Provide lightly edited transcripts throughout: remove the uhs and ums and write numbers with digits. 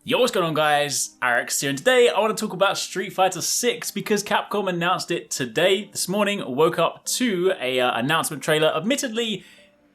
Yo, what's going on guys? HyperX here, and today I want to talk about Street Fighter 6 because Capcom announced it today, this morning. Woke up to a announcement trailer. Admittedly,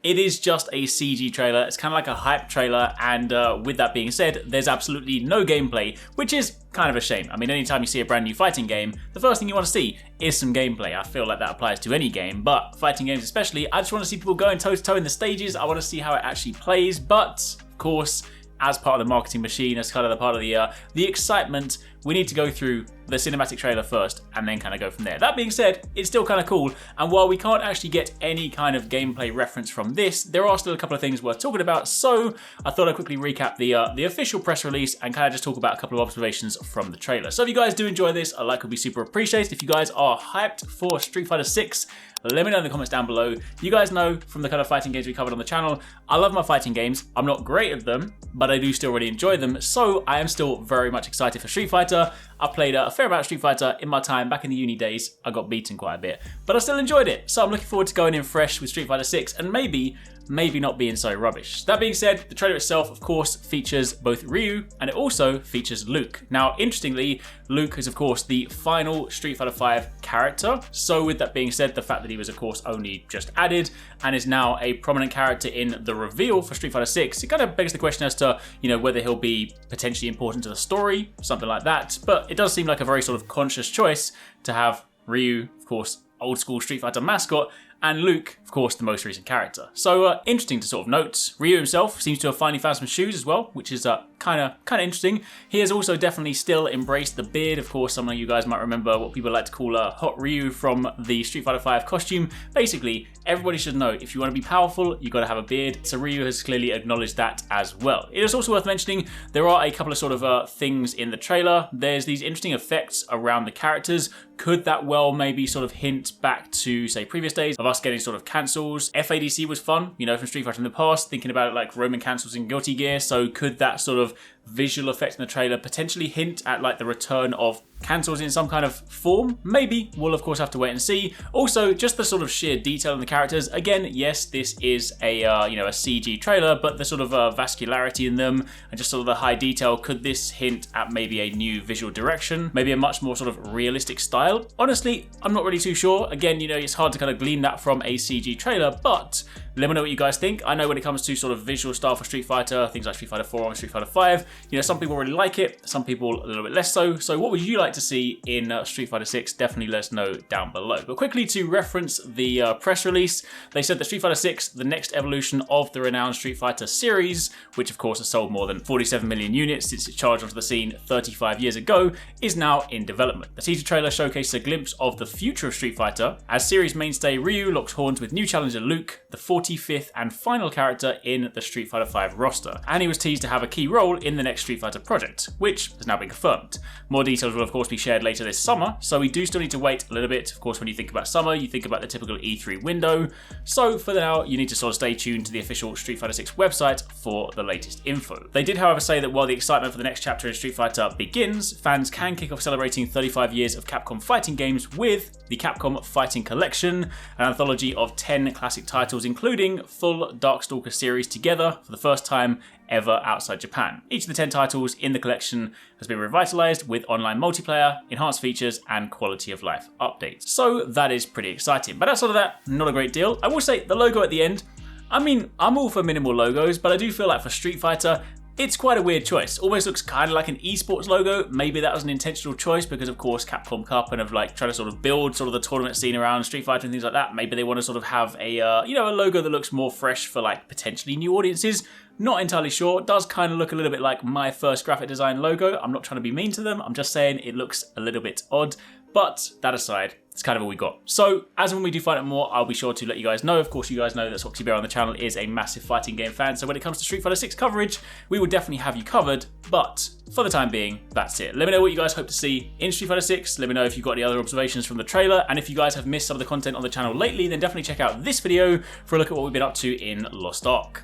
it is just a CG trailer. It's kind of like a hype trailer, and with that being said, there's absolutely no gameplay, which is kind of a shame. I mean, anytime you see a brand new fighting game, the first thing you want to see is some gameplay. I feel like that applies to any game, but fighting games especially, I just want to see people going toe-to-toe in the stages. I want to see how it actually plays, but of course, as part of the marketing machine, as kind of the part of the excitement, we need to go through the cinematic trailer first and then kind of go from there. That being said, it's still kind of cool, and while we can't actually get any kind of gameplay reference from this, there are still a couple of things worth talking about, so I thought I'd quickly recap the official press release and kind of just talk about a couple of observations from the trailer. So if you guys do enjoy this, a like would be super appreciated. If you guys are hyped for Street Fighter 6, let me know in the comments down below. You guys know from the kind of fighting games we covered on the channel, I love my fighting games. I'm not great at them, but I do still really enjoy them, so I am still very much excited for Street Fighter. I played a fair amount of Street Fighter in my time back in the uni days. I got beaten quite a bit, but I still enjoyed it. So I'm looking forward to going in fresh with Street Fighter 6 and maybe not being so rubbish. That being said, the trailer itself, of course, features both Ryu and it also features Luke. Now, interestingly, Luke is, of course, the final Street Fighter 5 character. So with that being said, the fact that he was, of course, only just added and is now a prominent character in the reveal for Street Fighter 6, it kind of begs the question as to, whether he'll be potentially important to the story, something like that. But it does seem like a very sort of conscious choice to have Ryu, of course, old school Street Fighter mascot, and Luke, of course, the most recent character. So interesting to sort of note. Ryu himself seems to have finally found some shoes as well, which is kind of interesting. He has also definitely still embraced the beard. Of course, some of you guys might remember what people like to call Hot Ryu from the Street Fighter 5 costume. Basically, everybody should know if you want to be powerful, you got to have a beard. So Ryu has clearly acknowledged that as well. It is also worth mentioning there are a couple of sort of things in the trailer. There's these interesting effects around the characters. Could that well maybe sort of hint back to, say, previous days of us getting sort of cancels? FADC was fun, from Street Fighter in the past, thinking about it like Roman cancels in Guilty Gear. So could that sort of visual effect in the trailer potentially hint at like the return of cancels in some kind of form? Maybe. We'll of course have to wait and see. Also, just the sort of sheer detail in the characters. Again, yes, this is a a CG trailer, but the sort of vascularity in them and just sort of the high detail, could this hint at maybe a new visual direction? Maybe a much more sort of realistic style? Honestly, I'm not really too sure. Again, it's hard to kind of glean that from a CG trailer, but let me know what you guys think. I know when it comes to sort of visual style for Street Fighter, things like Street Fighter 4 and Street Fighter 5, some people really like it, some people a little bit less so. So what would you like to see in Street Fighter 6? Definitely let us know down below. But quickly to reference the press release, they said that Street Fighter 6, the next evolution of the renowned Street Fighter series, which of course has sold more than 47 million units since it charged onto the scene 35 years ago, is now in development. The teaser trailer showcases a glimpse of the future of Street Fighter as series mainstay Ryu locks horns with new challenger Luke, the 45th and final character in the Street Fighter 5 roster, and he was teased to have a key role in the next Street Fighter project, which has now been confirmed. More details will of course be shared later this summer, so we do still need to wait a little bit. Of course, when you think about summer, you think about the typical E3 window, so for now you need to sort of stay tuned to the official Street Fighter 6 website for the latest info. They did however say that while the excitement for the next chapter in Street Fighter begins, fans can kick off celebrating 35 years of Capcom fighting games with the Capcom Fighting Collection, an anthology of 10 classic titles including full Darkstalker series together for the first time ever outside Japan. Each of the 10 titles in the collection has been revitalized with online multiplayer, enhanced features, and quality of life updates. So that is pretty exciting. But outside of that, not a great deal. I will say the logo at the end, I mean, I'm all for minimal logos, but I do feel like for Street Fighter, it's quite a weird choice. Almost looks kind of like an esports logo. Maybe that was an intentional choice because of course Capcom Cup and of like trying to sort of build sort of the tournament scene around Street Fighter and things like that. Maybe they want to sort of have a a logo that looks more fresh for like potentially new audiences. Not entirely sure. It does kind of look a little bit like my first graphic design logo. I'm not trying to be mean to them. I'm just saying it looks a little bit odd. But that aside, it's kind of all we got. So as and when we do find out more, I'll be sure to let you guys know. Of course, you guys know that Soxy Bear on the channel is a massive fighting game fan. So when it comes to Street Fighter 6 coverage, we will definitely have you covered. But for the time being, that's it. Let me know what you guys hope to see in Street Fighter 6. Let me know if you've got any other observations from the trailer. And if you guys have missed some of the content on the channel lately, then definitely check out this video for a look at what we've been up to in Lost Ark.